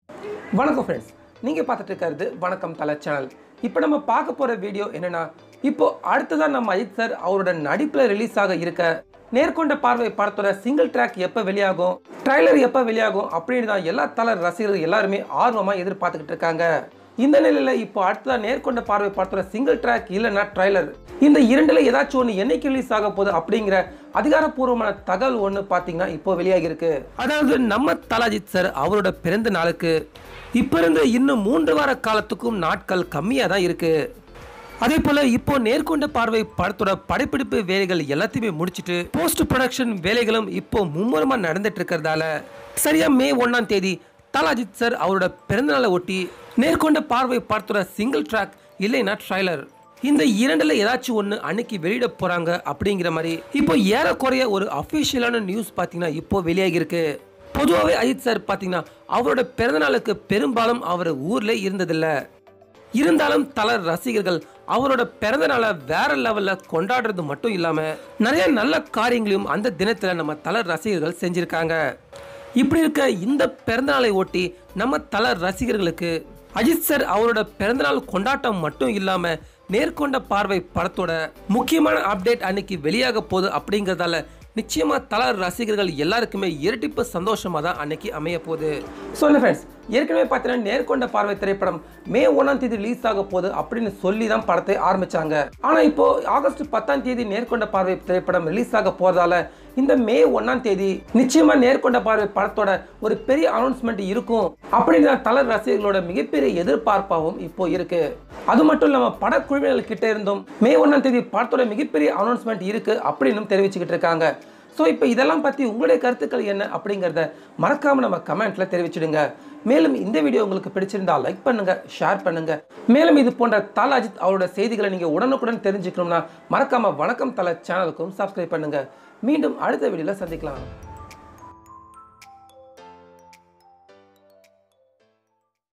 வணக்கம் ஃப்ரெண்ட்ஸ், நீங்கள் பார்த்துட்டு இருக்கிறது வணக்கம் தலை சேனல். இப்போ நம்ம பார்க்க போகிற வீடியோ என்னென்னா, இப்போ அடுத்ததான் நம்ம அஜித் சார் அவரோட நடிப்பில் ரிலீஸ் ஆக இருக்க நேர்கொண்ட பார்வை படத்தோட சிங்கிள் ட்ராக் எப்போ வெளியாகும், ட்ரைலர் எப்போ வெளியாகும் அப்படின்னு தான் எல்லா தல ரசிகர்கள் எல்லாருமே ஆர்வமாக எதிர்பார்த்துக்கிட்டு இருக்காங்க. இந்த நிலையில் இப்போ அடுத்ததான் நேர்கொண்ட பார்வை படத்தோட சிங்கிள் ட்ராக் இல்லைன்னா ட்ரைலர், இந்த இரண்டில் ஏதாச்சும் ஒன்று என்னைக்கு ரிலீஸ் ஆக போகுது அப்படிங்கிற அதிகாரப்பூர்வமான தகவல் ஒன்று பார்த்தீங்கன்னா இப்போ வெளியாகி இருக்கு. அதாவது நம்ம தல அஜித் சார் அவரோட பிறந்த நாளுக்கு இப்போ இருந்து இன்னும் 3 வார காலத்துக்கும் நாட்கள் கம்மியாக தான் இருக்கு. அதே போல இப்போ நேர்கொண்ட பார்வை படத்தோட படப்பிடிப்பு வேலைகள் எல்லாத்தையுமே முடிச்சுட்டு போஸ்ட் ப்ரொடக்ஷன் வேலைகளும் இப்போ மும்முரமாக நடந்துட்டு இருக்கிறதால சரியா மே 1ஆம் தேதி தல அஜித் சார் அவரோட பிறந்தநாளை ஒட்டி நேர்கொண்ட பார்வை படத்தோட சிங்கிள் ட்ராக் இல்லைன்னா ட்ரைலர், இந்த இரண்டில் ஏதாச்சும் ஒன்று அன்னைக்கு வெளியிட போறாங்க அப்படிங்கிற மாதிரி இப்போ ஏறக்குறைய ஒரு அஃபிஷியலான நியூஸ் பார்த்தீங்கன்னா இப்போ வெளியாகி இருக்கு. பொதுவாகவே அஜித் சார் பார்த்தீங்கன்னா அவரோட பிறந்தநாளுக்கு பெரும்பாலும் அவர் ஊரில் இருந்ததில்லை. இருந்தாலும் தல ரசிகர்கள் அவரோட பிறந்த நாளை வேற லெவலில் கொண்டாடுறது மட்டும் இல்லாமல் நிறைய நல்ல காரியங்களையும் அந்த தினத்தில் நம்ம தல ரசிகர்கள் செஞ்சுருக்காங்க. இப்படி இருக்க இந்த பிறந்தநாளை ஒட்டி நம்ம தல ரசிகர்களுக்கு அஜித் சார் அவரோட பிறந்தநாள் கொண்டாட்டம் மட்டும் இல்லாமல் நேர்கொண்ட பார்வை படத்தோட முக்கியமான அப்டேட் அன்னைக்கு வெளியாக போகுது அப்படிங்கிறதால நிச்சயமா தல ரசிகர்கள் எல்லாருக்குமே இரட்டிப்பு சந்தோஷமா தான் அன்னைக்கு அமைய போகுது. சொல்லுங்க ஃப்ரெண்ட்ஸ், ஏற்கனவே பார்த்தீங்கன்னா நேர்கொண்ட பார்வை திரைப்படம் மே 1ஆம் தேதி ரிலீஸ் ஆக போகுது அப்படின்னு சொல்லி தான் படத்தை ஆரம்பிச்சாங்க. ஆனா இப்போ ஆகஸ்ட் 10ஆம் தேதி நேர்கொண்ட பார்வை திரைப்படம் ரிலீஸ் ஆக போறதால இந்த மே 1ஆம் தேதி நிச்சயமா நேர்கொண்ட பார்வை படத்தோட ஒரு பெரிய அனௌன்ஸ்மெண்ட் இருக்கும் அப்படின்னு தல ரசிகர்களோட மிகப்பெரிய எதிர்பார்ப்பாகவும் இப்போ இருக்கு. அது மட்டும் இல்லாம படக்குழுவினர் கிட்ட இருந்தும் மே 1ஆம் தேதி படத்தோட மிகப்பெரிய அனௌன்ஸ்மெண்ட் இருக்கு அப்படின்னு தெரிவிச்சுக்கிட்டு இருக்காங்க. ஸோ இப்போ இதெல்லாம் பற்றி உங்களுடைய கருத்துக்கள் என்ன அப்படிங்கிறத மறக்காமல் நம்ம கமெண்ட்டில் தெரிவிச்சிடுங்க. மேலும் இந்த வீடியோ உங்களுக்கு பிடிச்சிருந்தா லைக் பண்ணுங்கள், ஷேர் பண்ணுங்கள். மேலும் இது போன்ற தல அஜித் அவரோட செய்திகளை நீங்கள் உடனுக்குடன் தெரிஞ்சுக்கணும்னா மறக்காமல் வணக்கம் தல சேனலுக்கும் சப்ஸ்கிரைப் பண்ணுங்கள். மீண்டும் அடுத்த வீடியோவில் சந்திக்கலாம்.